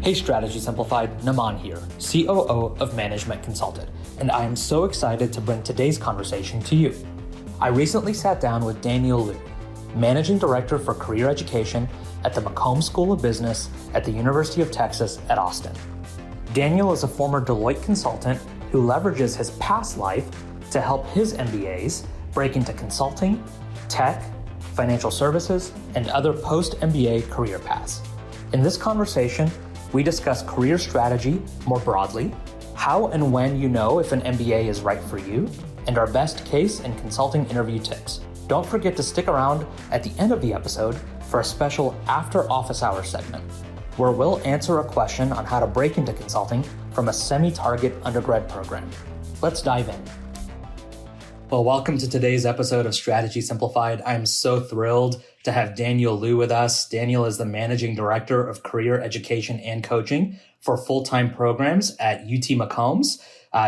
Hey Strategy Simplified, Naman here, COO of Management Consulted, and I am so excited to bring today's conversation to you. I recently sat down with Daniel Liu, Managing Director for Career Education at the McCombs School of Business at the University of Texas at Austin. Daniel is a former Deloitte consultant who leverages his past life to help his MBAs break into consulting, tech, financial services, and other post-MBA career paths. In this conversation, we discuss career strategy more broadly, how and when you know if an MBA is right for you, and our best case and consulting interview tips. Don't forget to stick around at the end of the episode for a special after office hour segment, where we'll answer a question on how to break into consulting from a semi-target undergrad program. Let's dive in. Well, welcome to today's episode of Strategy Simplified. I'm so thrilled to have Daniel Liu with us. Daniel is the Managing Director of Career Education and Coaching for full-time programs at UT McCombs.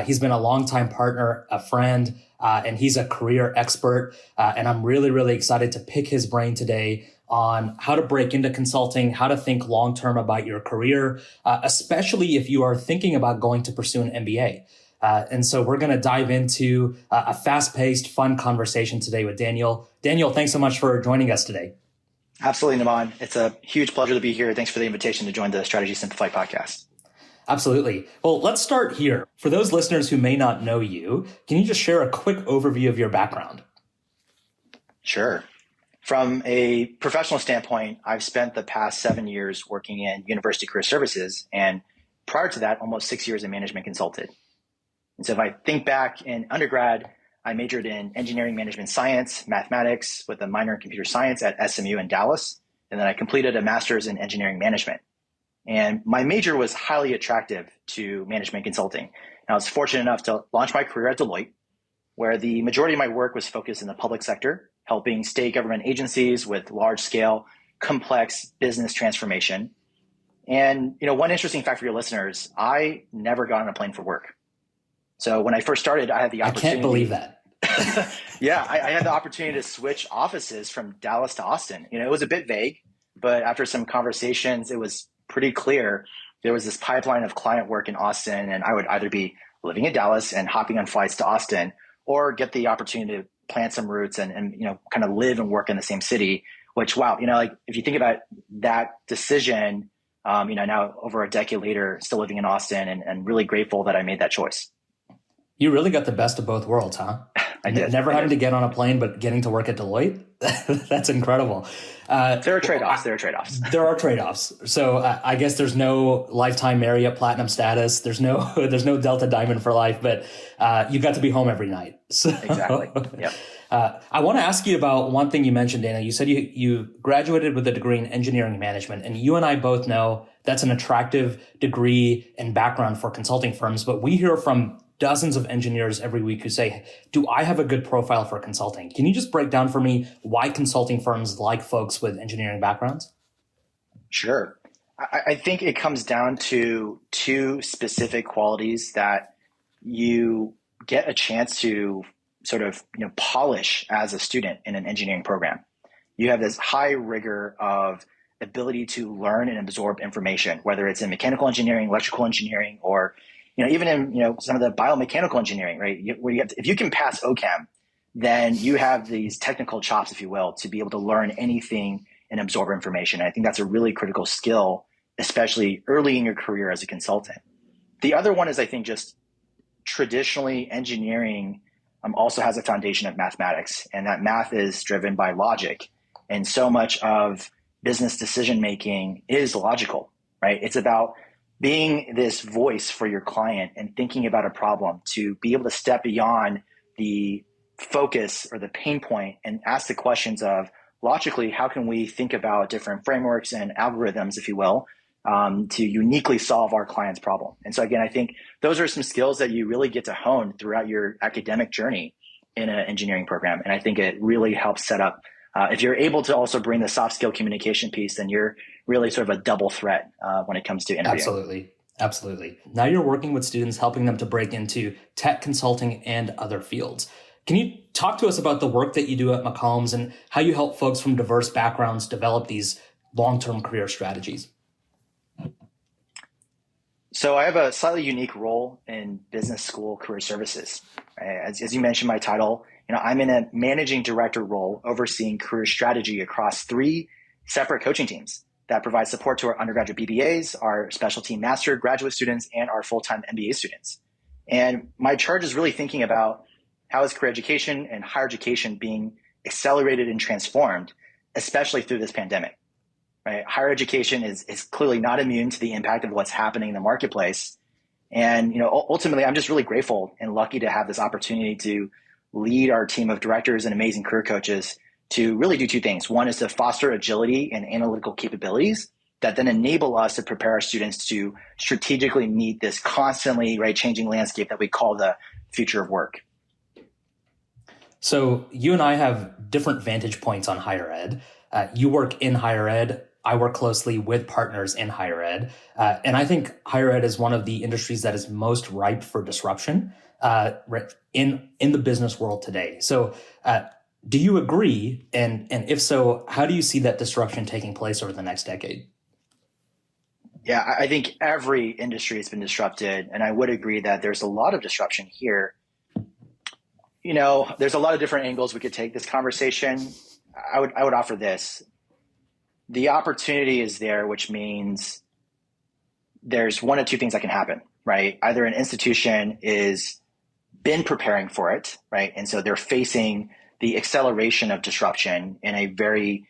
He's been a longtime partner, a friend, and he's a career expert. And I'm really excited to pick his brain today on how to break into consulting, how to think long-term about your career, especially if you are thinking about going to pursue an MBA. And so we're going to dive into a fast-paced, fun conversation today with Daniel. Daniel, thanks so much for joining us today. Absolutely, Naman. It's a huge pleasure to be here. Thanks for the invitation to join the Strategy Simplified podcast. Absolutely. Well, let's start here. For those listeners who may not know you, can you just share a quick overview of your background? Sure. From a professional standpoint, I've spent the past 7 years working in university career services, and prior to that, almost 6 years in management consulted. And so if I think back in undergrad, I majored in engineering management science, mathematics with a minor in computer science at SMU in Dallas. And then I completed a master's in engineering management. And my major was highly attractive to management consulting. And I was fortunate enough to launch my career at Deloitte, where the majority of my work was focused in the public sector, helping state government agencies with large-scale, complex business transformation. And one interesting fact for your listeners, I never got on a plane for work. So when I first started, I had the opportunity. I can't believe that. Yeah, I had the opportunity to switch offices from Dallas to Austin. It was a bit vague, but after some conversations, it was pretty clear there was this pipeline of client work in Austin, and I would either be living in Dallas and hopping on flights to Austin, or get the opportunity to plant some roots and kind of live and work in the same city. Which, wow, if you think about that decision, now over a decade later, still living in Austin, and really grateful that I made that choice. You really got the best of both worlds, huh? I did. Never having to get on a plane, but getting to work at Deloitte. That's incredible. There are trade-offs. There are trade-offs. So I guess there's no lifetime Marriott Platinum status. There's no Delta Diamond for life, but you got to be home every night. So, exactly. Yep. I want to ask you about one thing you mentioned, Dana. You said you graduated with a degree in engineering management, and you and I both know that's an attractive degree and background for consulting firms. But we hear from dozens of engineers every week who say, do I have a good profile for consulting? Can you just break down for me why consulting firms like folks with engineering backgrounds? Sure. I think it comes down to two specific qualities that you get a chance to sort of polish as a student in an engineering program. You have this high rigor of ability to learn and absorb information, whether it's in mechanical engineering, electrical engineering, or even in some of the biomechanical engineering, right? If you can pass OChem, then you have these technical chops, if you will, to be able to learn anything and absorb information. And I think that's a really critical skill, especially early in your career as a consultant. The other one is, I think, just traditionally engineering also has a foundation of mathematics, and that math is driven by logic. And so much of business decision making is logical, right? It's about being this voice for your client and thinking about a problem to be able to step beyond the focus or the pain point and ask the questions of, logically, how can we think about different frameworks and algorithms, if you will, to uniquely solve our client's problem. And so again, I think those are some skills that you really get to hone throughout your academic journey in an engineering program. And I think it really helps set up, if you're able to also bring the soft skill communication piece, then you're really sort of a double threat when it comes to interviewing. Absolutely. Now you're working with students, helping them to break into tech consulting and other fields. Can you talk to us about the work that you do at McCombs and how you help folks from diverse backgrounds develop these long-term career strategies? So I have a slightly unique role in business school career services. As you mentioned, my title, I'm in a managing director role overseeing career strategy across three separate coaching teams that provide support to our undergraduate BBAs, our specialty master graduate students, and our full-time MBA students. And my charge is really thinking about how is career education and higher education being accelerated and transformed, especially through this pandemic. Right? Higher education is clearly not immune to the impact of what's happening in the marketplace. And, ultimately, I'm just really grateful and lucky to have this opportunity to lead our team of directors and amazing career coaches to really do two things. One is to foster agility and analytical capabilities that then enable us to prepare our students to strategically meet this constantly changing landscape that we call the future of work. So you and I have different vantage points on higher ed. You work in higher ed. I work closely with partners in higher ed. And I think higher ed is one of the industries that is most ripe for disruption in the business world today. So do you agree? And if so, how do you see that disruption taking place over the next decade? Yeah, I think every industry has been disrupted. And I would agree that there's a lot of disruption here. There's a lot of different angles we could take this conversation. I would offer this. The opportunity is there, which means there's one of two things that can happen, right? Either an institution is been preparing for it, right? And so they're facing the acceleration of disruption in a very,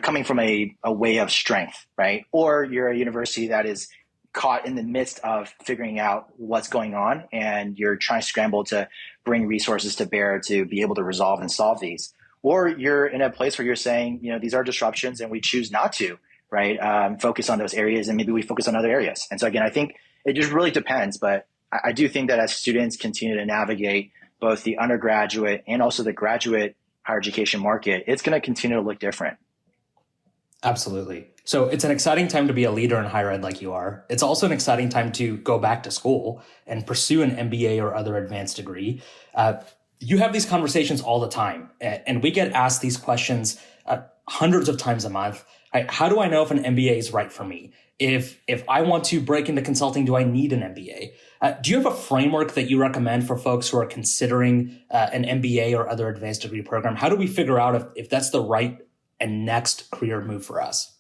coming from a way of strength, right? Or you're a university that is caught in the midst of figuring out what's going on and you're trying to scramble to bring resources to bear to be able to resolve and solve these. Or you're in a place where you're saying, these are disruptions and we choose not to, right? Focus on those areas and maybe we focus on other areas. And so again, I think it just really depends. But I do think that as students continue to navigate both the undergraduate and also the graduate higher education market, it's going to continue to look different. Absolutely. So it's an exciting time to be a leader in higher ed like you are. It's also an exciting time to go back to school and pursue an MBA or other advanced degree. You have these conversations all the time, and we get asked these questions hundreds of times a month. How do I know if an MBA is right for me? If I want to break into consulting, do I need an MBA? Do you have a framework that you recommend for folks who are considering an MBA or other advanced degree program? How do we figure out if that's the right and next career move for us?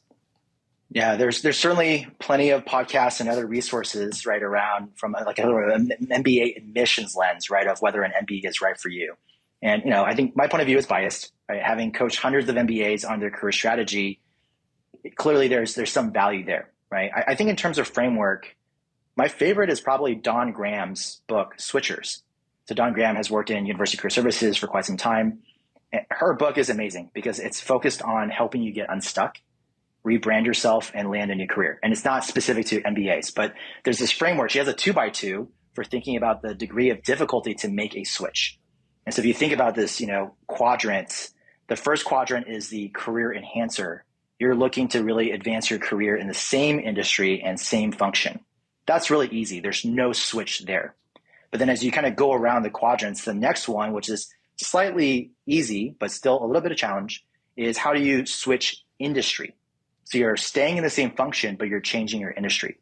Yeah, there's certainly plenty of podcasts and other resources right around from an MBA admissions lens, right, of whether an MBA is right for you. And, I think my point of view is biased, right? Having coached hundreds of MBAs on their career strategy, clearly there's some value there, right? I think in terms of framework, my favorite is probably Don Graham's book, Switchers. So Don Graham has worked in University Career Services for quite some time. Her book is amazing because it's focused on helping you get unstuck, rebrand yourself, and land a new career. And it's not specific to MBAs, but there's this framework. She has a 2x2 for thinking about the degree of difficulty to make a switch. And so if you think about this, quadrants, the first quadrant is the career enhancer. You're looking to really advance your career in the same industry and same function. That's really easy. There's no switch there. But then as you kind of go around the quadrants, the next one, which is slightly easy, but still a little bit of challenge, is how do you switch industry? So you're staying in the same function, but you're changing your industry.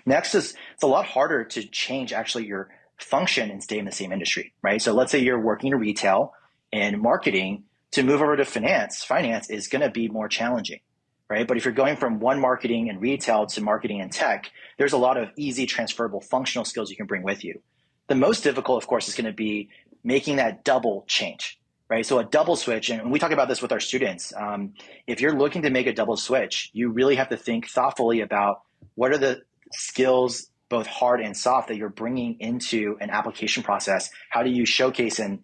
Next is it's a lot harder to change actually your function and stay in the same industry, right? So let's say you're working in retail and marketing, to move over to finance is going to be more challenging, right? But if you're going from one marketing and retail to marketing and tech, there's a lot of easy transferable functional skills you can bring with you. The most difficult, of course, is going to be making that double change, right? So a double switch, and we talk about this with our students. If you're looking to make a double switch, you really have to think thoughtfully about what are the skills, both hard and soft, that you're bringing into an application process. How do you showcase and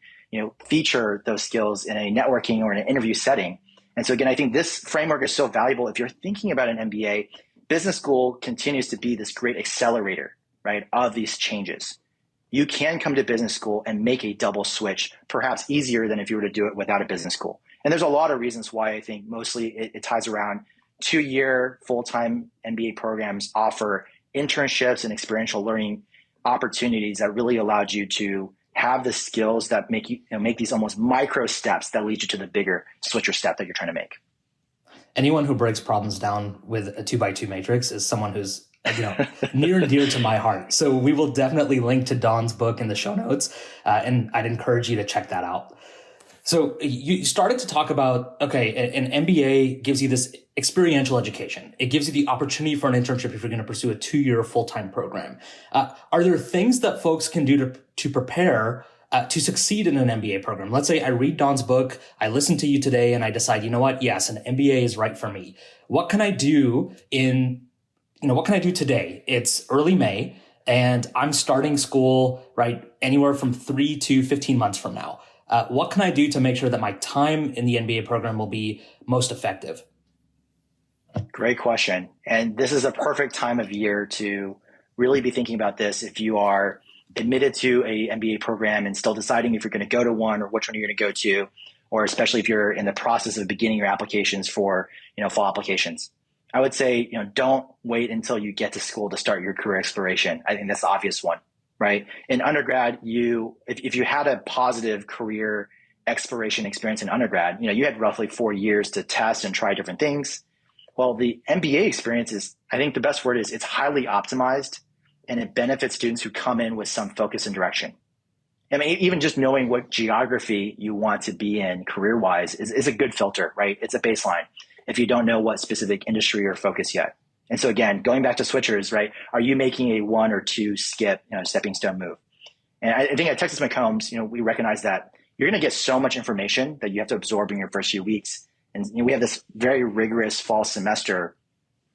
feature those skills in a networking or in an interview setting? And so again, I think this framework is so valuable. If you're thinking about an MBA, business school continues to be this great accelerator, right, of these changes. You can come to business school and make a double switch, perhaps easier than if you were to do it without a business school. And there's a lot of reasons why. I think mostly it ties around 2-year full-time MBA programs offer internships and experiential learning opportunities that really allowed you to have the skills that make you make these almost micro steps that lead you to the bigger switcher step that you're trying to make. Anyone who breaks problems down with a 2x2 matrix is someone who's near and dear to my heart. So we will definitely link to Don's book in the show notes, and I'd encourage you to check that out. So you started to talk about, okay, an MBA gives you this experiential education. It gives you the opportunity for an internship if you're going to pursue a 2-year full-time program. Are there things that folks can do to prepare to succeed in an MBA program? Let's say I read Don's book, I listen to you today, and I decide, you know what? Yes, an MBA is right for me. What can I do today? It's early May and I'm starting school, right? Anywhere from 3 to 15 months from now. What can I do to make sure that my time in the MBA program will be most effective? Great question. And this is a perfect time of year to really be thinking about this if you are admitted to a MBA program and still deciding if you're going to go to one or which one you're going to go to, or especially if you're in the process of beginning your applications for, fall applications. I would say, don't wait until you get to school to start your career exploration. I think that's the obvious one, right? In undergrad, if you had a positive career exploration experience in undergrad, you had roughly 4 years to test and try different things. Well, the MBA experience is, I think the best word is it's highly optimized and it benefits students who come in with some focus and direction. I mean, even just knowing what geography you want to be in career-wise is a good filter, right? It's a baseline if you don't know what specific industry or focus yet. And so again, going back to switchers, right? Are you making a 1 or 2 stepping stone move? And I think at Texas McCombs, we recognize that you're going to get so much information that you have to absorb in your first few weeks. And we have this very rigorous fall semester.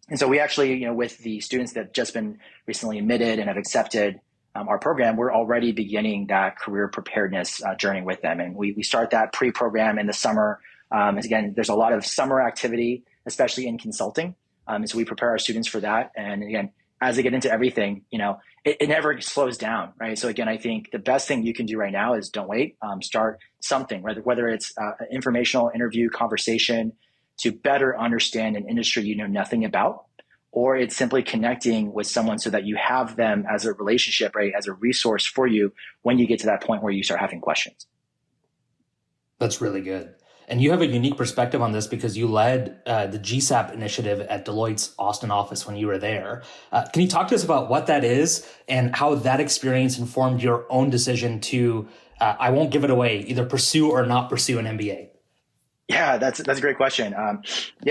And so we actually, with the students that have just been recently admitted and have accepted our program, we're already beginning that career preparedness journey with them. And we start that pre-program in the summer. Again, there's a lot of summer activity, especially in consulting. And so we prepare our students for that. And again, as they get into everything, it never slows down, right? So again, I think the best thing you can do right now is don't wait. Start something, whether it's an informational interview conversation to better understand an industry you know nothing about, or it's simply connecting with someone so that you have them as a relationship, right, as a resource for you when you get to that point where you start having questions. That's really good. And you have a unique perspective on this because you led the GSAP initiative at Deloitte's Austin office when you were there. Can you talk to us about what that is and how that experience informed your own decision to, I won't give it away, either pursue or not pursue an MBA? Yeah, that's a great question.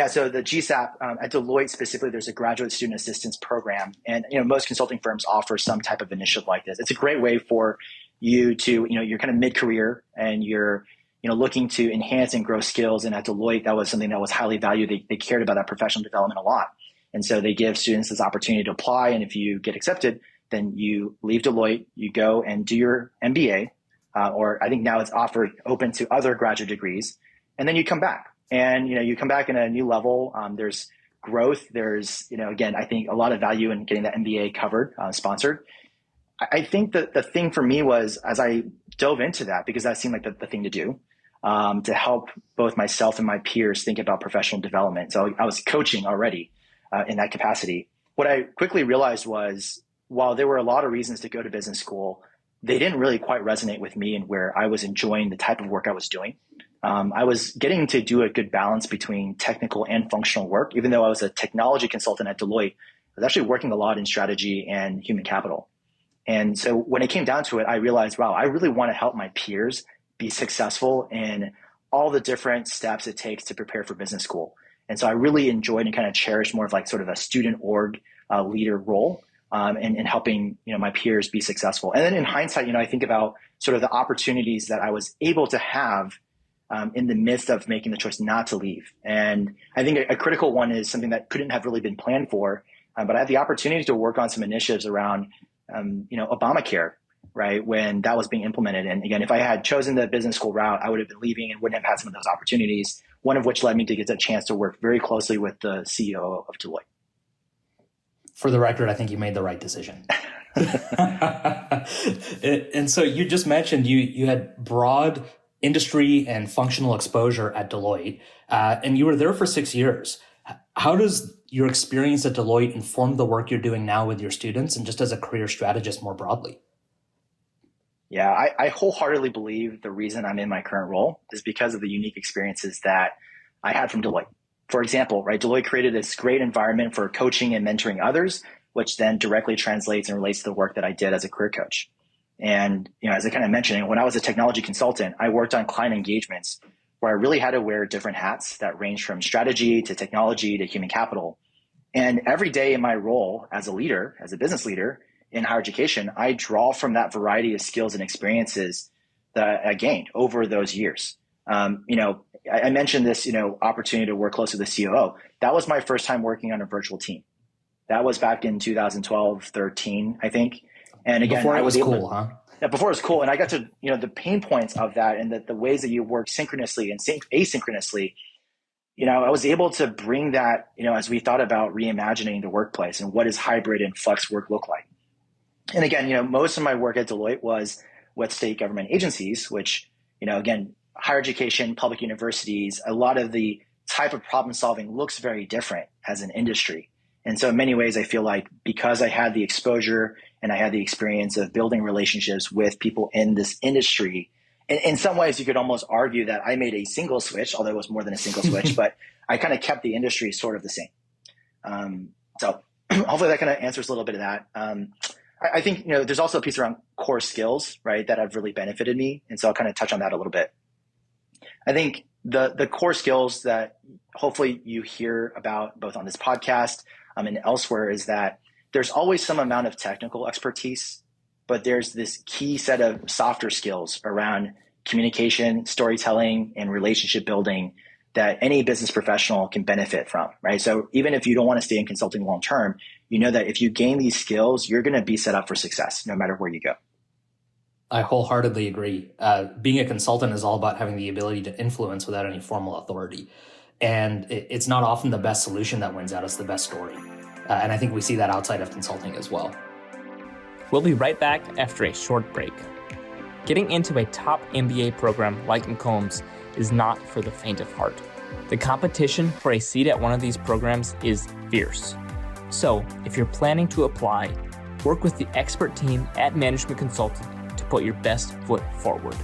So the GSAP at Deloitte specifically, there's a graduate student assistance program, and most consulting firms offer some type of initiative like this. It's a great way for you to you're kind of mid-career and you're looking to enhance and grow skills. And at Deloitte, that was something that was highly valued. They cared about that professional development a lot, and so they give students this opportunity to apply. And if you get accepted, then you leave Deloitte, you go and do your MBA, or I think now it's offered open to other graduate degrees. And then you come back and, you come back in a new level. There's growth. There's, again, I think a lot of value in getting that MBA covered, sponsored. I think that the thing for me was as I dove into that, because that seemed like the thing to do, to help both myself and my peers think about professional development. So I was coaching already in that capacity. What I quickly realized was while there were a lot of reasons to go to business school, they didn't really quite resonate with me and where I was enjoying the type of work I was doing. I was getting to do a good balance between technical and functional work. Even though I was a technology consultant at Deloitte, I was actually working a lot in strategy and human capital. And so when it came down to it, I realized, wow, I really want to help my peers be successful in all the different steps it takes to prepare for business school. And so I really enjoyed and kind of cherished more of like sort of a student org leader role in helping, my peers be successful. And then in hindsight, I think about sort of the opportunities that I was able to have in the midst of making the choice not to leave. And I think a critical one is something that couldn't have really been planned for, but I had the opportunity to work on some initiatives around, Obamacare, right, when that was being implemented. And again, if I had chosen the business school route, I would have been leaving and wouldn't have had some of those opportunities, one of which led me to get a chance to work very closely with the CEO of Deloitte. For the record, I think you made the right decision. And so you just mentioned you had broad industry and functional exposure at Deloitte, and you were there for 6 years. How does your experience at Deloitte inform the work you're doing now with your students and just as a career strategist more broadly? Yeah, I wholeheartedly believe the reason I'm in my current role is because of the unique experiences that I had from Deloitte. For example, right, Deloitte created this great environment for coaching and mentoring others, which then directly translates and relates to the work that I did as a career coach. And, as I kind of mentioned, when I was a technology consultant, I worked on client engagements where I really had to wear different hats that range from strategy to technology to human capital. And every day in my role as a leader, as a business leader in higher education, I draw from that variety of skills and experiences that I gained over those years. I mentioned this, opportunity to work close with the COO. That was my first time working on a virtual team. That was back in 2012, 13, I think. And again, before it was cool, huh? Yeah, before it was cool. And I got to, the pain points of that and the ways that you work synchronously and asynchronously. I was able to bring that, as we thought about reimagining the workplace and what does hybrid and flex work look like. And again, most of my work at Deloitte was with state government agencies, which, again, higher education, public universities, a lot of the type of problem solving looks very different as an industry. And so in many ways, I feel like because I had the exposure and I had the experience of building relationships with people in this industry, in some ways, you could almost argue that I made a single switch, although it was more than a single switch, but I kind of kept the industry sort of the same. So hopefully that kind of answers a little bit of that. I think, there's also a piece around core skills, right, that have really benefited me. And so I'll kind of touch on that a little bit. I think the core skills that hopefully you hear about both on this podcast and elsewhere is that there's always some amount of technical expertise, but there's this key set of softer skills around communication, storytelling, and relationship building that any business professional can benefit from, right? So even if you don't want to stay in consulting long term, that if you gain these skills, you're going to be set up for success no matter where you go. I wholeheartedly agree. Being a consultant is all about having the ability to influence without any formal authority. And it's not often the best solution that wins out, it's the best story. And I think we see that outside of consulting as well. We'll be right back after a short break. Getting into a top MBA program like MCombs is not for the faint of heart. The competition for a seat at one of these programs is fierce. So if you're planning to apply, work with the expert team at Management Consultant to put your best foot forward.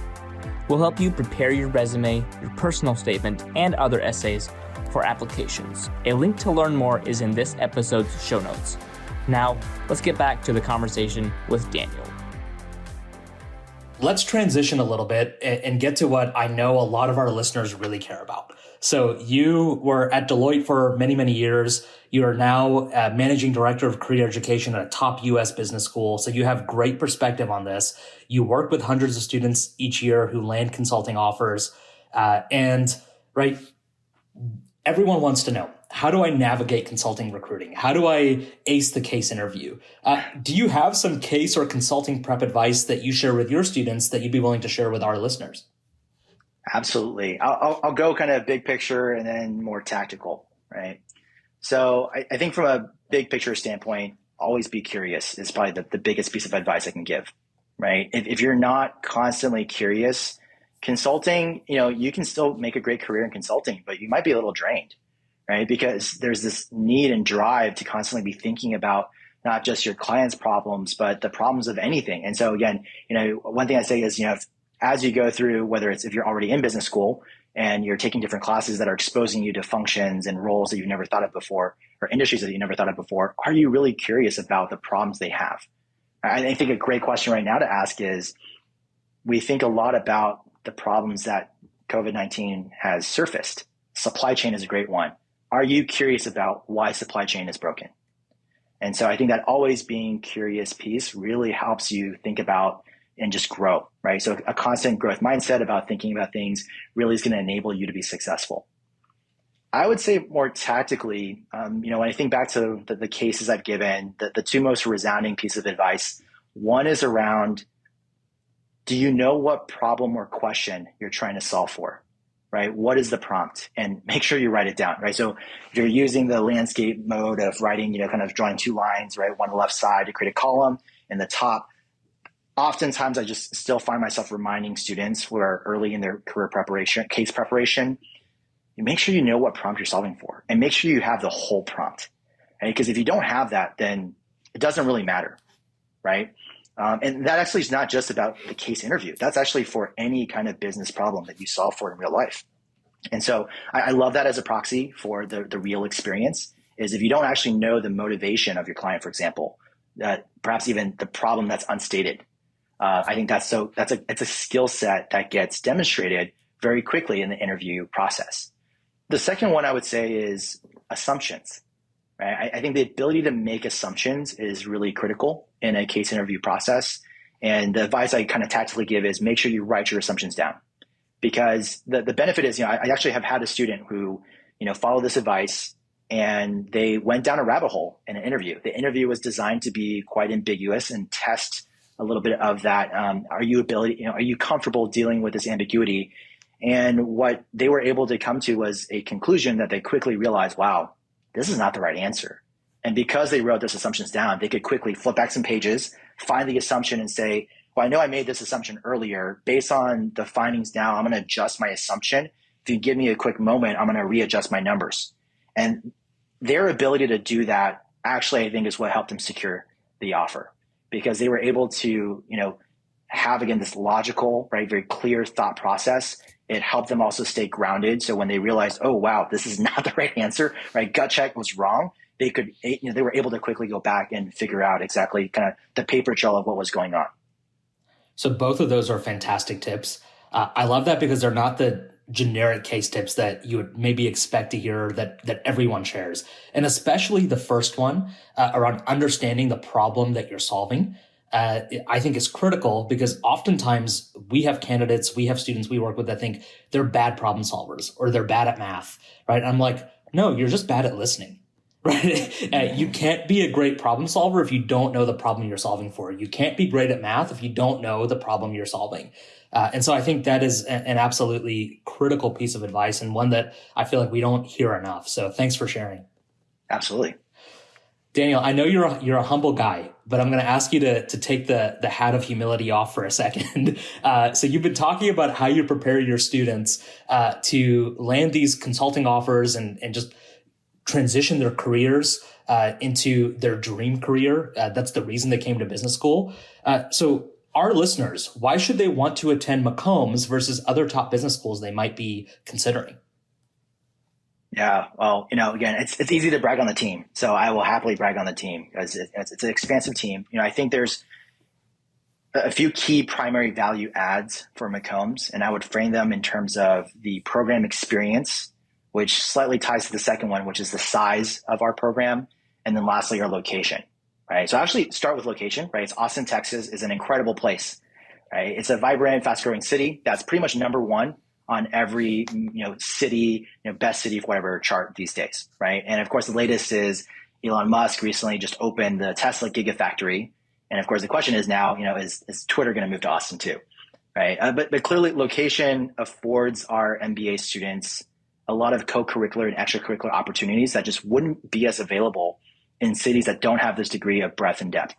We'll help you prepare your resume, your personal statement, and other essays for applications. A link to learn more is in this episode's show notes. Now, let's get back to the conversation with Daniel. Let's transition a little bit and get to what I know a lot of our listeners really care about. So you were at Deloitte for many, many years. You are now managing director of career education at a top US business school. So you have great perspective on this. You work with hundreds of students each year who land consulting offers. Right, everyone wants to know, how do I navigate consulting recruiting? How do I ace the case interview? Do you have some case or consulting prep advice that you share with your students that you'd be willing to share with our listeners? Absolutely. I'll go kind of big picture and then more tactical, right? So I think from a big picture standpoint, always be curious is probably the biggest piece of advice I can give, right? If you're not constantly curious, consulting, you can still make a great career in consulting, but you might be a little drained, right? Because there's this need and drive to constantly be thinking about not just your clients' problems, but the problems of anything. And so again, one thing I say is, as you go through, whether it's if you're already in business school and you're taking different classes that are exposing you to functions and roles that you've never thought of before, or industries that you never thought of before, are you really curious about the problems they have? I think a great question right now to ask is, we think a lot about the problems that COVID-19 has surfaced. Supply chain is a great one. Are you curious about why supply chain is broken? And so I think that always being curious piece really helps you think about and just grow, right? So a constant growth mindset about thinking about things really is going to enable you to be successful. I would say more tactically, when I think back to the cases I've given, the two most resounding pieces of advice, one is around, do you know what problem or question you're trying to solve for, right? What is the prompt? And make sure you write it down, right? So if you're using the landscape mode of writing, kind of drawing two lines, right? One on the left side to create a column, and the top. Oftentimes, I just still find myself reminding students who are early in their career preparation, case preparation, you make sure you know what prompt you're solving for, and make sure you have the whole prompt, right? Because if you don't have that, then it doesn't really matter, right? And that actually is not just about the case interview. That's actually for any kind of business problem that you solve for in real life. And so I love that as a proxy for the real experience. is if you don't actually know the motivation of your client, for example, that perhaps even the problem that's unstated. I think it's a skill set that gets demonstrated very quickly in the interview process. The second one I would say is assumptions. Right? I think the ability to make assumptions is really critical in a case interview process. And the advice I kind of tactically give is make sure you write your assumptions down, because the benefit is, I actually have had a student who, followed this advice and they went down a rabbit hole in an interview. The interview was designed to be quite ambiguous and test a little bit of that. Are you comfortable dealing with this ambiguity? And what they were able to come to was a conclusion that they quickly realized, wow, this is not the right answer. And because they wrote those assumptions down, they could quickly flip back some pages, find the assumption and say, well, I know I made this assumption earlier. Based on the findings now, I'm going to adjust my assumption. If you give me a quick moment, I'm going to readjust my numbers. And their ability to do that actually, I think, is what helped them secure the offer, because they were able to, have, again, this logical, right, very clear thought process. It helped them also stay grounded. So when they realized, oh, wow, this is not the right answer, right, gut check was wrong, they were able to quickly go back and figure out exactly kind of the paper trail of what was going on. So both of those are fantastic tips. I love that because they're not the generic case tips that you would maybe expect to hear that everyone shares. And especially the first one around understanding the problem that you're solving, I think is critical, because oftentimes we have candidates, we have students we work with that think they're bad problem solvers or they're bad at math, right? And I'm like, no, you're just bad at listening. Right? You can't be a great problem solver if you don't know the problem you're solving for. You can't be great at math if you don't know the problem you're solving. And so I think that is an absolutely critical piece of advice, and one that I feel like we don't hear enough. So thanks for sharing. Absolutely. Daniel, I know you're a humble guy, but I'm going to ask you to take the hat of humility off for a second. So you've been talking about how you prepare your students to land these consulting offers and just transition their careers into their dream career. That's the reason they came to business school. So our listeners, why should they want to attend McCombs versus other top business schools they might be considering? Yeah, well, again, it's easy to brag on the team. So I will happily brag on the team because it's an expansive team. I think there's a few key primary value adds for McCombs, and I would frame them in terms of the program experience, which slightly ties to the second one, which is the size of our program. And then lastly, our location, right? So actually start with location, right? It's Austin, Texas is an incredible place, right? It's a vibrant, fast growing city. That's pretty much number one on every, city, best city, whatever chart these days, right? And of course, the latest is Elon Musk recently just opened the Tesla Gigafactory. And of course, the question is now, is Twitter going to move to Austin too, right? But clearly location affords our MBA students a lot of co-curricular and extracurricular opportunities that just wouldn't be as available in cities that don't have this degree of breadth and depth,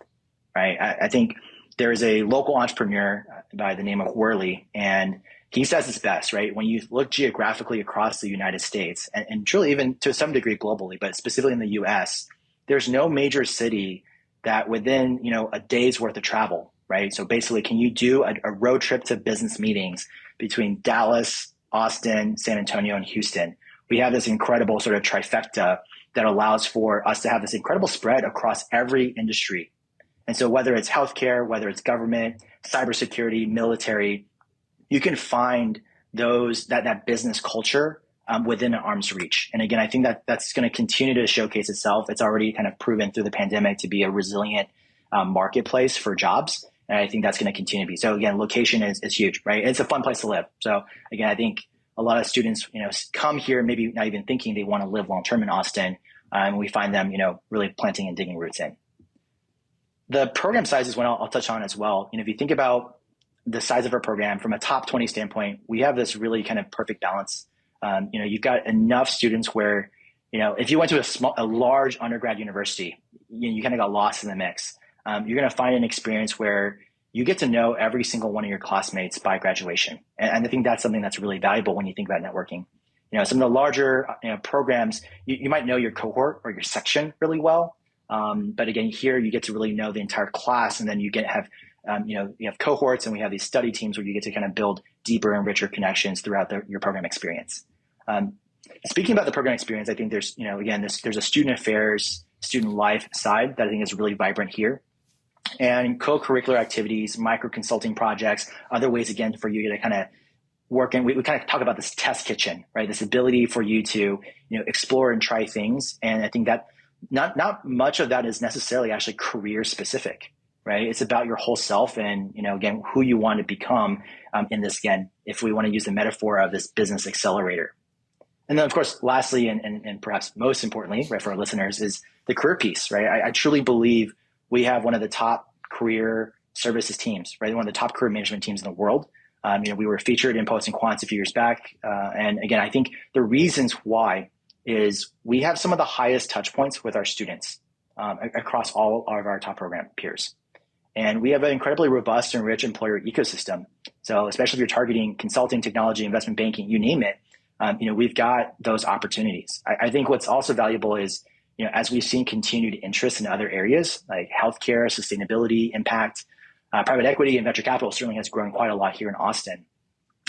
right? I think there is a local entrepreneur by the name of Worley, and he says it's best, right? When you look geographically across the United States and truly even to some degree globally, but specifically in the US, there's no major city that within, a day's worth of travel, right? So basically, can you do a road trip to business meetings between Dallas, Austin, San Antonio, and Houston? We have this incredible sort of trifecta that allows for us to have this incredible spread across every industry. And so whether it's healthcare, whether it's government, cybersecurity, military, you can find that business culture within an arm's reach. And again, I think that's going to continue to showcase itself. It's already kind of proven through the pandemic to be a resilient marketplace for jobs. And I think that's going to continue to be. So again, location is huge, right? It's a fun place to live. So again, I think a lot of students, come here, maybe not even thinking they want to live long-term in Austin. And we find them, really planting and digging roots in. The program size is one I'll touch on as well. If you think about the size of our program from a top 20 standpoint, we have this really kind of perfect balance. You've got enough students where, if you went to a large undergrad university, you kind of got lost in the mix. You're going to find an experience where you get to know every single one of your classmates by graduation. And I think that's something that's really valuable when you think about networking. Some of the larger programs, you might know your cohort or your section really well. But again, here you get to really know the entire class, and then you have cohorts, and we have these study teams where you get to kind of build deeper and richer connections throughout your program experience. Speaking about the program experience, I think there's, again, there's a student affairs, student life side that I think is really vibrant here. And co-curricular activities, micro consulting projects, other ways, again, for you to kind of work. And we kind of talk about this test kitchen, right? This ability for you to, explore and try things. And I think that not much of that is necessarily actually career specific, right? It's about your whole self and, again, who you want to become in this, again, if we want to use the metaphor of this business accelerator. And then, of course, lastly, and perhaps most importantly, right, for our listeners, is the career piece, right? I truly believe we have one of the top career services teams, right? One of the top career management teams in the world. We were featured in Poets and Quants a few years back. And again, I think the reasons why is we have some of the highest touch points with our students across all of our top program peers. And we have an incredibly robust and rich employer ecosystem. So especially if you're targeting consulting, technology, investment banking, you name it, we've got those opportunities. I think what's also valuable is, as we've seen continued interest in other areas like healthcare, sustainability, impact, private equity, and venture capital certainly has grown quite a lot here in Austin.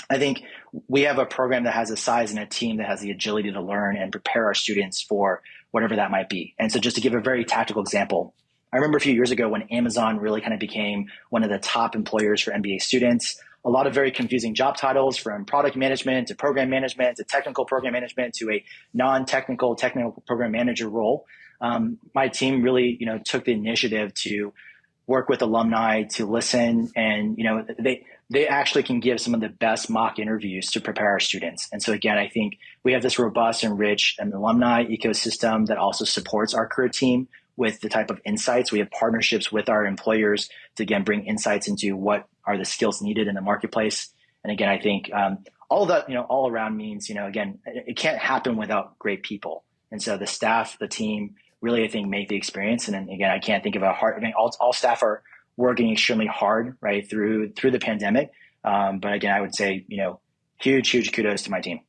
I think we have a program that has a size and a team that has the agility to learn and prepare our students for whatever that might be. And so just to give a very tactical example, I remember a few years ago when Amazon really kind of became one of the top employers for MBA students. A lot of very confusing job titles, from product management to program management to technical program management to a non-technical technical program manager role. My team really, took the initiative to work with alumni to listen, and they actually can give some of the best mock interviews to prepare our students. And so again, I think we have this robust and rich alumni ecosystem that also supports our career team with the type of insights. We have partnerships with our employers to, again, bring insights into what are the skills needed in the marketplace. And again, I think all of that, all around means, again, it can't happen without great people. And so the staff, the team really, I think, make the experience. And then again, I can't think of all staff are working extremely hard, right, through the pandemic. But again, I would say, huge kudos to my team.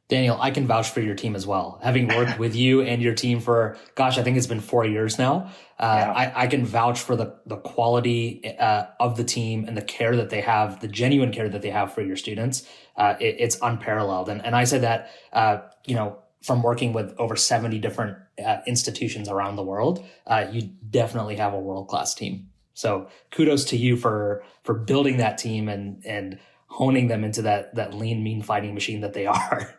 Daniel, I can vouch for your team as well. Having worked with you and your team for, I think it's been 4 years now. I can vouch for the quality of the team and the care that they have, the genuine care that they have for your students. It's unparalleled. And I say that, from working with over 70 different institutions around the world, you definitely have a world-class team. So kudos to you for building that team and honing them into that lean, mean fighting machine that they are.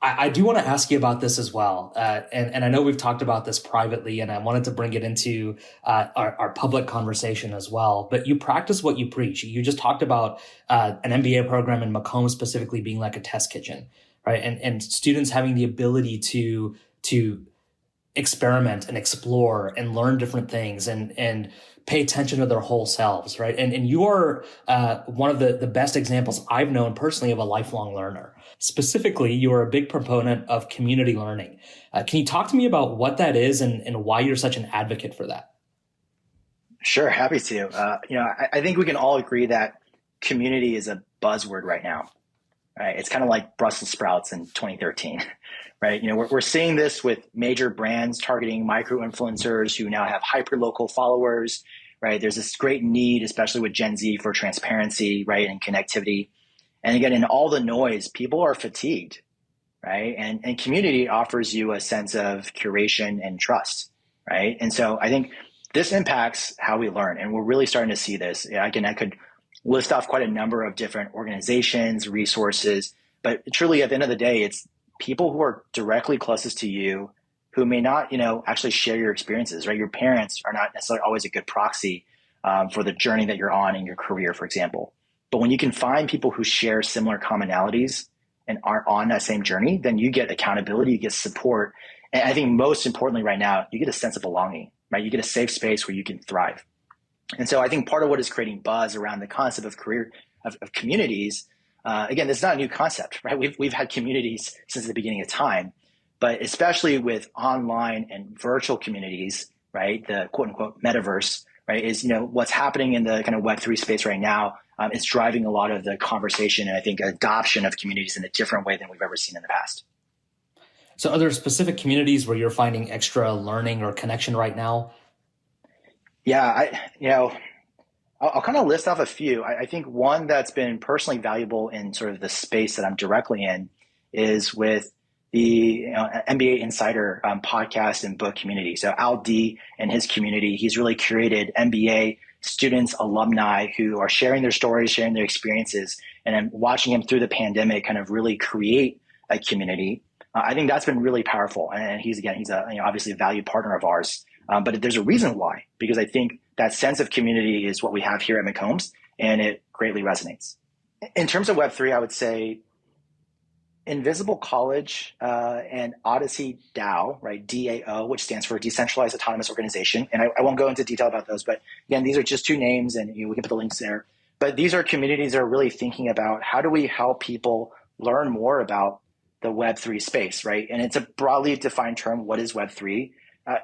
I do want to ask you about this as well. And I know we've talked about this privately, and I wanted to bring it into our public conversation as well. But you practice what you preach. You just talked about an MBA program in Macomb specifically being like a test kitchen, right? And students having the ability to experiment and explore and learn different things and pay attention to their whole selves, right? And you are one of the best examples I've known personally of a lifelong learner. Specifically, you are a big proponent of community learning. Can you talk to me about what that is and why you're such an advocate for that? Sure, happy to. I think we can all agree that community is a buzzword right now. Right? It's kind of like Brussels sprouts in 2013, right? We're seeing this with major brands targeting micro influencers who now have hyper-local followers, right? There's this great need, especially with Gen Z, for transparency, right, and connectivity. And again, in all the noise, people are fatigued, right? And community offers you a sense of curation and trust, right? And so I think this impacts how we learn, and we're really starting to see this. Again, I could list off quite a number of different organizations, resources, but truly at the end of the day, it's people who are directly closest to you who may not, actually share your experiences, right? Your parents are not necessarily always a good proxy for the journey that you're on in your career, for example. But when you can find people who share similar commonalities and are on that same journey, then you get accountability, you get support. And I think most importantly right now, you get a sense of belonging, right? You get a safe space where you can thrive. And so I think part of what is creating buzz around the concept of of communities, again, this is not a new concept, right? We've had communities since the beginning of time, but especially with online and virtual communities, right? The quote unquote metaverse, right? Is, what's happening in the kind of Web3 space right now is driving a lot of the conversation and I think adoption of communities in a different way than we've ever seen in the past. So are there specific communities where you're finding extra learning or connection right now? Yeah, I'll kind of list off a few. I think one that's been personally valuable in sort of the space that I'm directly in is with the MBA Insider podcast and book community. So Al D and his community, he's really curated MBA students, alumni who are sharing their stories, sharing their experiences, and I'm watching him through the pandemic kind of really create a community. I think that's been really powerful. And he's obviously a valued partner of ours. But there's a reason why, because I think that sense of community is what we have here at McCombs, and it greatly resonates. In terms of Web3, I would say Invisible College and Odyssey DAO, right? DAO, which stands for Decentralized Autonomous Organization. And I won't go into detail about those, but again, these are just two names, and we can put the links there. But these are communities that are really thinking about how do we help people learn more about the Web3 space, right? And it's a broadly defined term. What is Web3?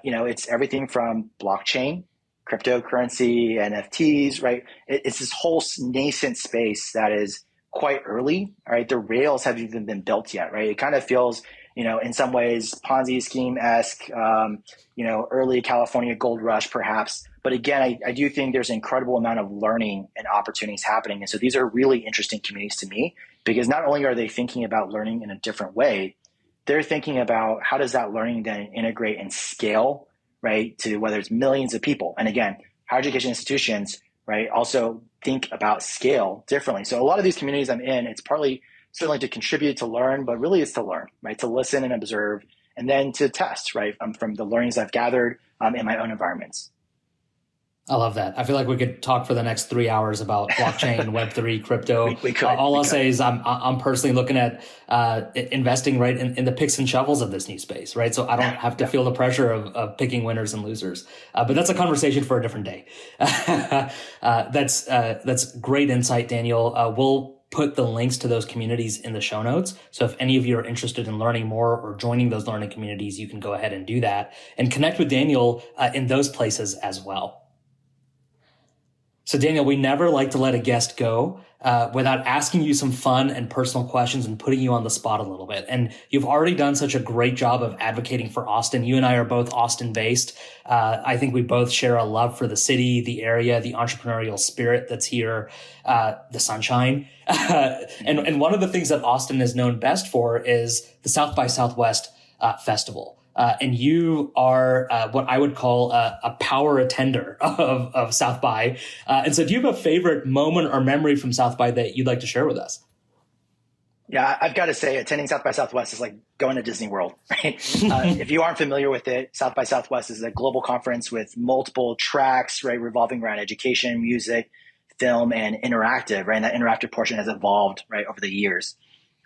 It's everything from blockchain, cryptocurrency, NFTs, right? It's this whole nascent space that is quite early, right? The rails haven't even been built yet, right? It kind of feels, in some ways Ponzi scheme-esque, early California gold rush perhaps. But again, I do think there's an incredible amount of learning and opportunities happening. And so these are really interesting communities to me, because not only are they thinking about learning in a different way, they're thinking about how does that learning then integrate and scale, right, to whether it's millions of people. And again, higher education institutions, right, also think about scale differently. So a lot of these communities I'm in, it's partly certainly to contribute, to learn, but really it's to learn, right, to listen and observe, and then to test, right, from the learnings I've gathered in my own environments. I love that. I feel like we could talk for the next 3 hours about blockchain, Web3, crypto. We could. All I'll say is I'm personally looking at investing right in the picks and shovels of this new space, right? So I don't have to feel the pressure of picking winners and losers. But that's a conversation for a different day. That's great insight, Daniel. We'll put the links to those communities in the show notes. So if any of you are interested in learning more or joining those learning communities, you can go ahead and do that and connect with Daniel in those places as well. So Daniel, we never like to let a guest go without asking you some fun and personal questions and putting you on the spot a little bit. And you've already done such a great job of advocating for Austin. You and I are both Austin based. I think we both share a love for the city, the area, the entrepreneurial spirit that's here, the sunshine. And one of the things that Austin is known best for is the South by Southwest Festival. And you are what I would call a power attender of South by. And so do you have a favorite moment or memory from South by that you'd like to share with us? Yeah, I've got to say attending South by Southwest is like going to Disney World, right? If you aren't familiar with it, South by Southwest is a global conference with multiple tracks, right, revolving around education, music, film, and interactive, right? And that interactive portion has evolved, right, over the years.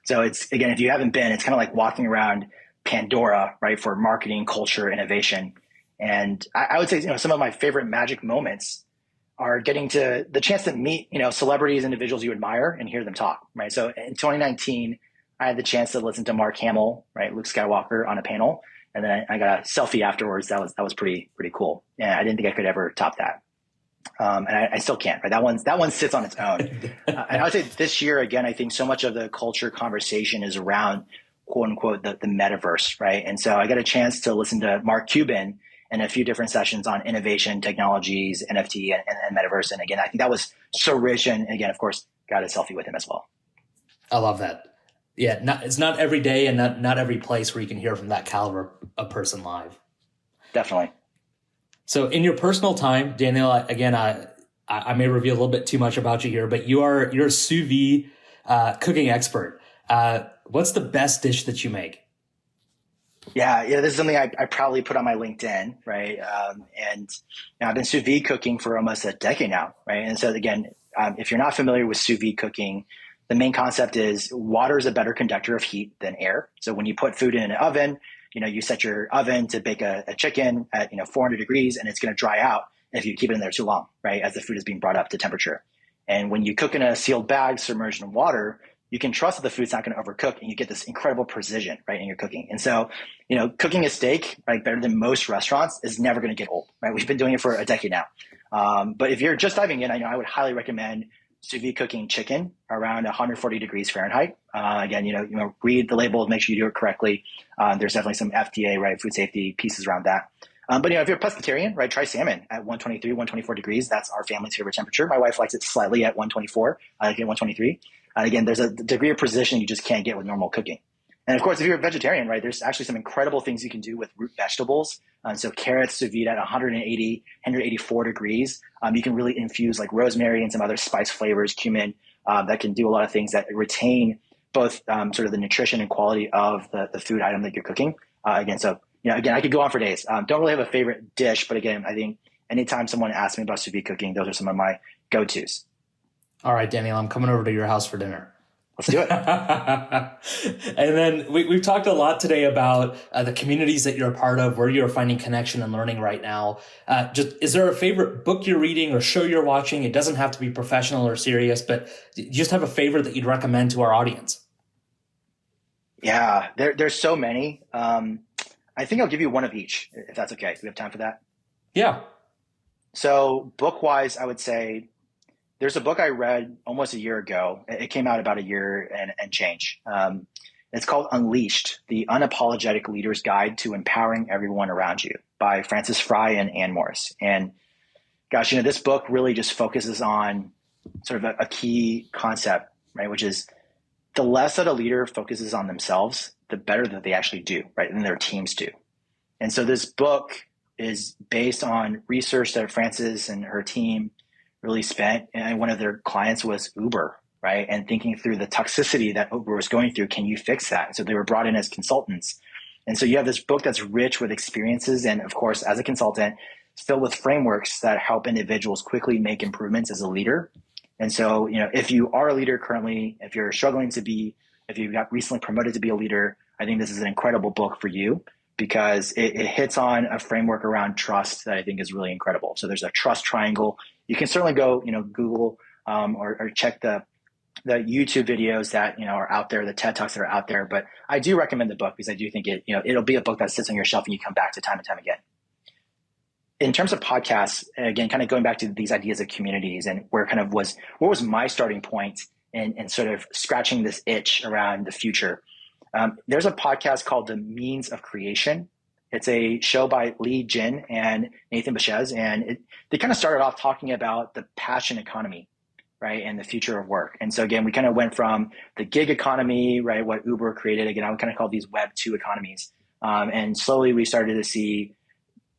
So it's, again, if you haven't been, it's kind of like walking around Pandora, right, for marketing, culture, innovation. And I would say, some of my favorite magic moments are getting to the chance to meet, celebrities, individuals you admire and hear them talk, right? So in 2019, I had the chance to listen to Mark Hamill, right, Luke Skywalker on a panel. And then I got a selfie afterwards. That was pretty cool. And I didn't think I could ever top that. And I still can't, right? That one sits on its own. And I would say this year, again, I think so much of the culture conversation is around quote unquote, the metaverse, right? And so I got a chance to listen to Mark Cuban and a few different sessions on innovation, technologies, NFT, and metaverse. And again, I think that was so rich. And again, of course, got a selfie with him as well. I love that. Yeah, it's not every day and not every place where you can hear from that caliber of person live. Definitely. So in your personal time, Daniel, again, I may reveal a little bit too much about you here, but you're a sous vide cooking expert. What's the best dish that you make? Yeah, this is something I proudly put on my LinkedIn, right? And I've been sous vide cooking for almost a decade now, right? And so again, if you're not familiar with sous vide cooking, the main concept is water is a better conductor of heat than air. So when you put food in an oven, you set your oven to bake a chicken at 400 degrees, and it's going to dry out if you keep it in there too long, right? As the food is being brought up to temperature. And when you cook in a sealed bag submerged in water, you can trust that the food's not going to overcook, and you get this incredible precision, right, in your cooking. And so, cooking a steak, right, better than most restaurants is never going to get old, right? We've been doing it for a decade now. But if you're just diving in, I would highly recommend sous vide cooking chicken around 140 degrees Fahrenheit. Again, read the label, make sure you do it correctly. There's definitely some FDA, right, food safety pieces around that. But if you're a pescatarian, right, try salmon at 123, 124 degrees. That's our family's favorite temperature. My wife likes it slightly at 124. I like it at 123. Again, there's a degree of precision you just can't get with normal cooking. And of course, if you're a vegetarian, right, there's actually some incredible things you can do with root vegetables. So carrots sous vide at 180, 184 degrees. You can really infuse like rosemary and some other spice flavors, cumin, that can do a lot of things that retain both sort of the nutrition and quality of the food item that you're cooking. Again, I could go on for days. Don't really have a favorite dish, but again, I think anytime someone asks me about sous vide cooking, those are some of my go-tos. All right, Daniel, I'm coming over to your house for dinner. Let's do it. And then we've talked a lot today about the communities that you're a part of, where you're finding connection and learning right now. Is there a favorite book you're reading or show you're watching? It doesn't have to be professional or serious, but you just have a favorite that you'd recommend to our audience. Yeah, there's so many. I think I'll give you one of each, if that's okay. Do we have time for that? Yeah. So book-wise, I would say there's a book I read almost a year ago. It came out about a year and change. It's called Unleashed, The Unapologetic Leader's Guide to Empowering Everyone Around You by Frances Fry and Ann Morris. And gosh, this book really just focuses on sort of a key concept, right? Which is the less that a leader focuses on themselves, the better that they actually do, right? And their teams do. And so this book is based on research that Frances and her team really spent. And one of their clients was Uber, right? And thinking through the toxicity that Uber was going through, can you fix that? And so they were brought in as consultants. And so you have this book that's rich with experiences. And of course, as a consultant, it's filled with frameworks that help individuals quickly make improvements as a leader. And so, if you are a leader currently, if you're struggling to be, if you got recently promoted to be a leader, I think this is an incredible book for you because it hits on a framework around trust that I think is really incredible. So there's a trust triangle. You can certainly go, Google or check the YouTube videos that, are out there, the TED Talks that are out there. But I do recommend the book because I do think it'll be a book that sits on your shelf and you come back to time and time again. In terms of podcasts, again, kind of going back to these ideas of communities and what was my starting point in sort of scratching this itch around the future. There's a podcast called The Means of Creation. It's a show by Lee Jin and Nathan Bashez. And they kind of started off talking about the passion economy, right? And the future of work. And so again, we kind of went from the gig economy, right? What Uber created. Again, I would kind of call these Web 2 economies. And slowly we started to see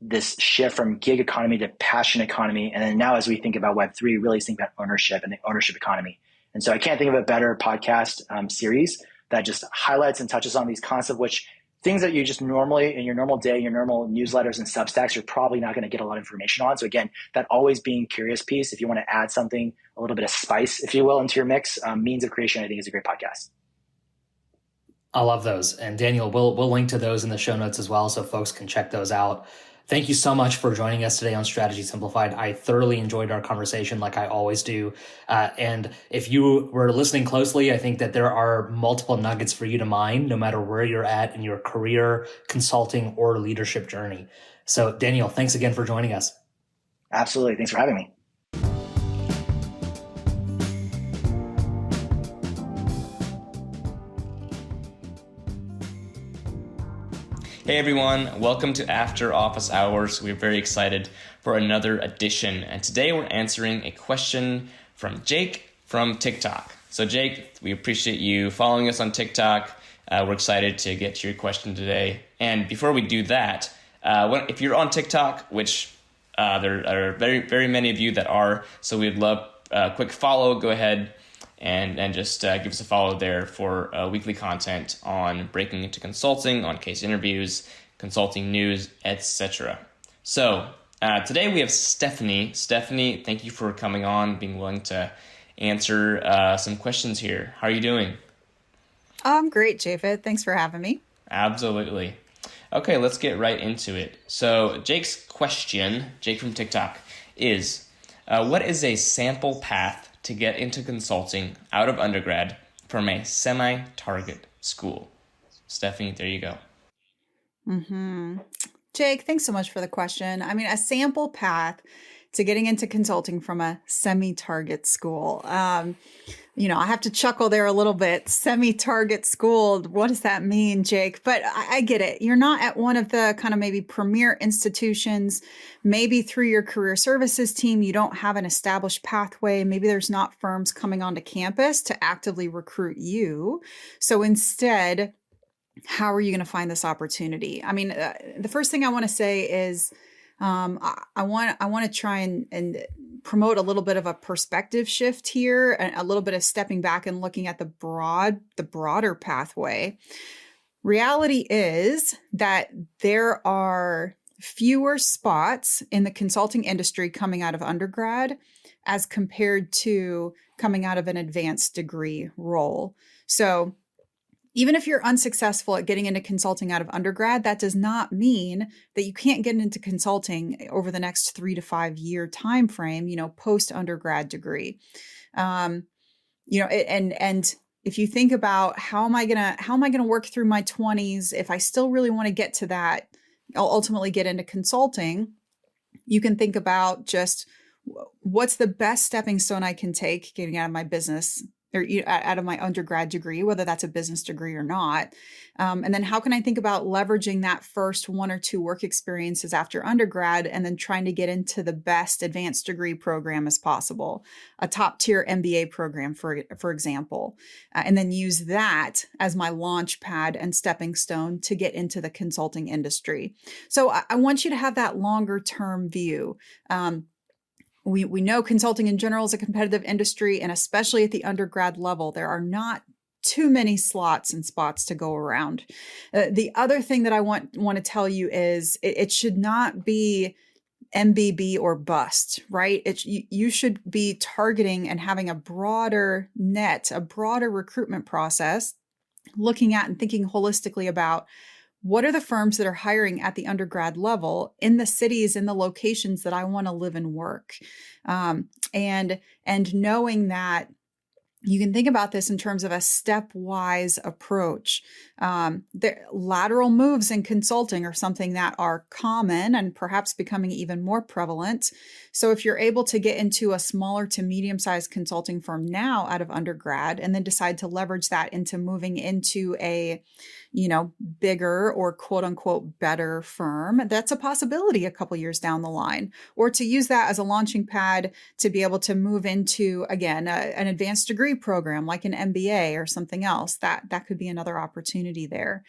this shift from gig economy to passion economy. And then now as we think about Web 3, really think about ownership and the ownership economy. And so I can't think of a better podcast series that just highlights and touches on these concepts, which things that you just normally in your normal day, your normal newsletters and Substacks, you're probably not going to get a lot of information on. So again, that always being curious piece, if you want to add something, a little bit of spice, if you will, into your mix, Means of Creation, I think is a great podcast. I love those. And Daniel, we'll link to those in the show notes as well so folks can check those out. Thank you so much for joining us today on Strategy Simplified. I thoroughly enjoyed our conversation like I always do. And if you were listening closely, I think that there are multiple nuggets for you to mine, no matter where you're at in your career, consulting, or leadership journey. So Daniel, thanks again for joining us. Absolutely. Thanks for having me. Hey everyone, welcome to After Office Hours. We're very excited for another edition. And today we're answering a question from Jake from TikTok. So Jake, we appreciate you following us on TikTok. We're excited to get to your question today. And before we do that, if you're on TikTok, which there are very, very many of you that are, so we'd love a quick follow. Go ahead and just give us a follow there for weekly content on breaking into consulting, on case interviews, consulting news, etc. So today we have Stephanie. Stephanie, thank you for coming on, being willing to answer some questions here. How are you doing? I'm great, Japhet. Thanks for having me. Absolutely. Okay, let's get right into it. So Jake's question, Jake from TikTok, is what is a sample path to get into consulting out of undergrad from a semi-target school? Stephanie, there you go. Jake, thanks so much for the question. I mean, a sample path to getting into consulting from a semi-target school. I have to chuckle there a little bit. Semi-target school. What does that mean, Jake? But I get it. You're not at one of the kind of maybe premier institutions. Maybe through your career services team, you don't have an established pathway. Maybe there's not firms coming onto campus to actively recruit you. So instead, how are you going to find this opportunity? I mean, the first thing I want to say is I want to try and promote a little bit of a perspective shift here, and a little bit of stepping back and looking at the broader pathway. Reality is that there are fewer spots in the consulting industry coming out of undergrad as compared to coming out of an advanced degree role. So even if you're unsuccessful at getting into consulting out of undergrad, that does not mean that you can't get into consulting over the next 3 to 5 year time frame, post undergrad degree. And if you think about how am I gonna work through my 20s, if I still really want to get to that, I'll ultimately get into consulting. You can think about just what's the best stepping stone I can take getting out of my business or out of my undergrad degree, whether that's a business degree or not. And then how can I think about leveraging that first 1 or 2 work experiences after undergrad and then trying to get into the best advanced degree program as possible, a top tier MBA program, for example, and then use that as my launch pad and stepping stone to get into the consulting industry. So I want you to have that longer term view. We know consulting in general is a competitive industry, and especially at the undergrad level, there are not too many slots and spots to go around. The other thing that I want to tell you is it should not be MBB or bust, right? You should be targeting and having a broader net, a broader recruitment process, looking at and thinking holistically about what are the firms that are hiring at the undergrad level in the cities, in the locations that I want to live and work? And knowing that you can think about this in terms of a stepwise approach. The lateral moves in consulting are something that are common and perhaps becoming even more prevalent. So if you're able to get into a smaller to medium-sized consulting firm now out of undergrad, and then decide to leverage that into moving into a bigger or quote unquote better firm, that's a possibility a couple years down the line. Or to use that as a launching pad to be able to move into, again, an advanced degree program like an MBA or something else. That could be another opportunity there.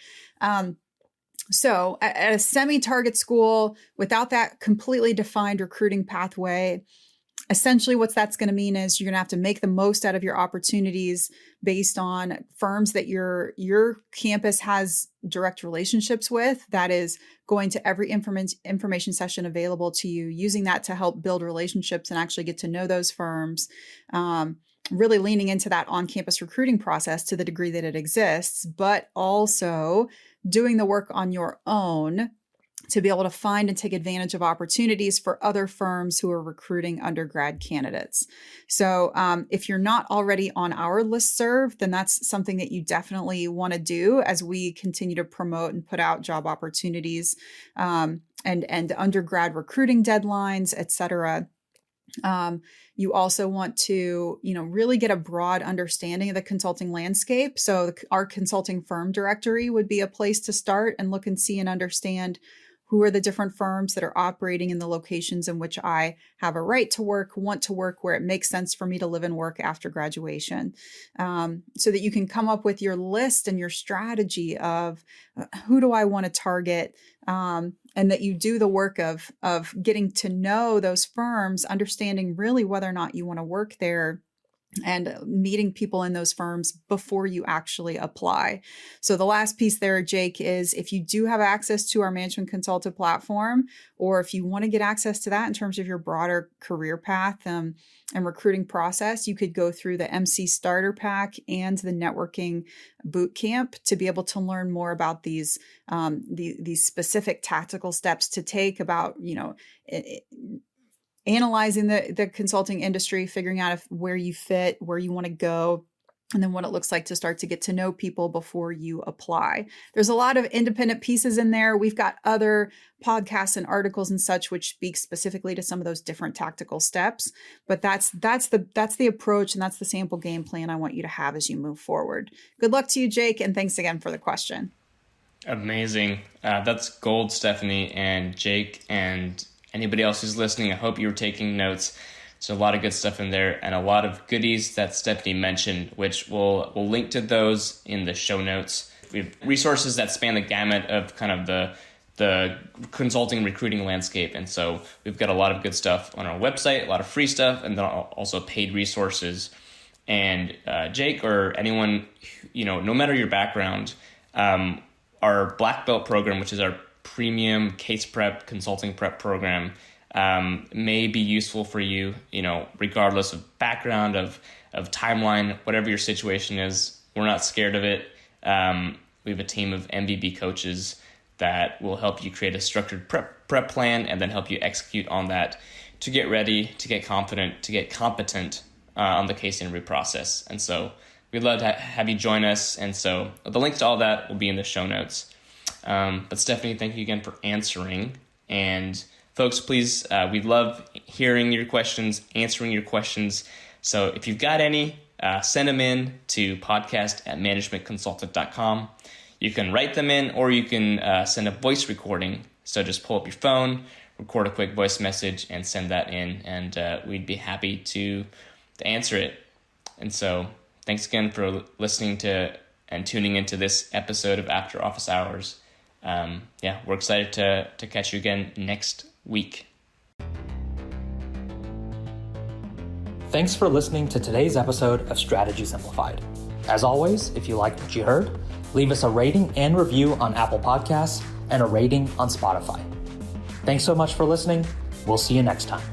So at a semi-target school without that completely defined recruiting pathway, essentially what that's going to mean is you're going to have to make the most out of your opportunities based on firms that your campus has direct relationships with. That is going to every information session available to you, using that to help build relationships and actually get to know those firms. Really leaning into that on-campus recruiting process to the degree that it exists, but also doing the work on your own to be able to find and take advantage of opportunities for other firms who are recruiting undergrad candidates. So if you're not already on our listserv, then that's something that you definitely want to do as we continue to promote and put out job opportunities and undergrad recruiting deadlines, et cetera. You also want to, really get a broad understanding of the consulting landscape. So our consulting firm directory would be a place to start and look and see and understand who are the different firms that are operating in the locations in which I have a right to work, want to work, where it makes sense for me to live and work after graduation, so that you can come up with your list and your strategy of who do I want to target, and that you do the work of getting to know those firms, understanding really whether or not you want to work there, and meeting people in those firms before you actually apply. So the last piece there, Jake, is if you do have access to our management consultant platform, or if you want to get access to that in terms of your broader career path and recruiting process, you could go through the MC Starter Pack and the Networking Bootcamp to be able to learn more about these specific tactical steps to take about, analyzing the consulting industry, figuring out where you fit, where you want to go, and then what it looks like to start to get to know people before you apply. There's a lot of independent pieces in there. We've got other podcasts and articles and such which speak specifically to some of those different tactical steps, but that's the approach, and that's the sample game plan I want you to have as you move forward. Good luck to you, Jake, and thanks again for the question. Amazing. That's gold, Stephanie and Jake, and anybody else who's listening. I hope you were taking notes. So a lot of good stuff in there, and a lot of goodies that Stephanie mentioned, which we'll link to those in the show notes. We have resources that span the gamut of kind of the consulting recruiting landscape. And so we've got a lot of good stuff on our website, a lot of free stuff, and then also paid resources. And Jake, or anyone, no matter your background, our Black Belt program, which is our premium case prep consulting prep program, may be useful for you, regardless of background, of timeline, whatever your situation is. We're not scared of it. We have a team of MBB coaches that will help you create a structured prep plan and then help you execute on that to get ready, to get confident, to get competent on the case interview process. And so we'd love to have you join us. And so the link to all that will be in the show notes. But Stephanie, thank you again for answering. And folks, please, we love hearing your questions, answering your questions. So if you've got any, send them in to podcast@managementconsultant.com. You can write them in, or you can send a voice recording. So just pull up your phone, record a quick voice message, and send that in, and we'd be happy to answer it. And so thanks again for listening to and tuning into this episode of After Office Hours. We're excited to catch you again next week. Thanks for listening to today's episode of Strategy Simplified. As always, if you liked what you heard, leave us a rating and review on Apple Podcasts and a rating on Spotify. Thanks so much for listening. We'll see you next time.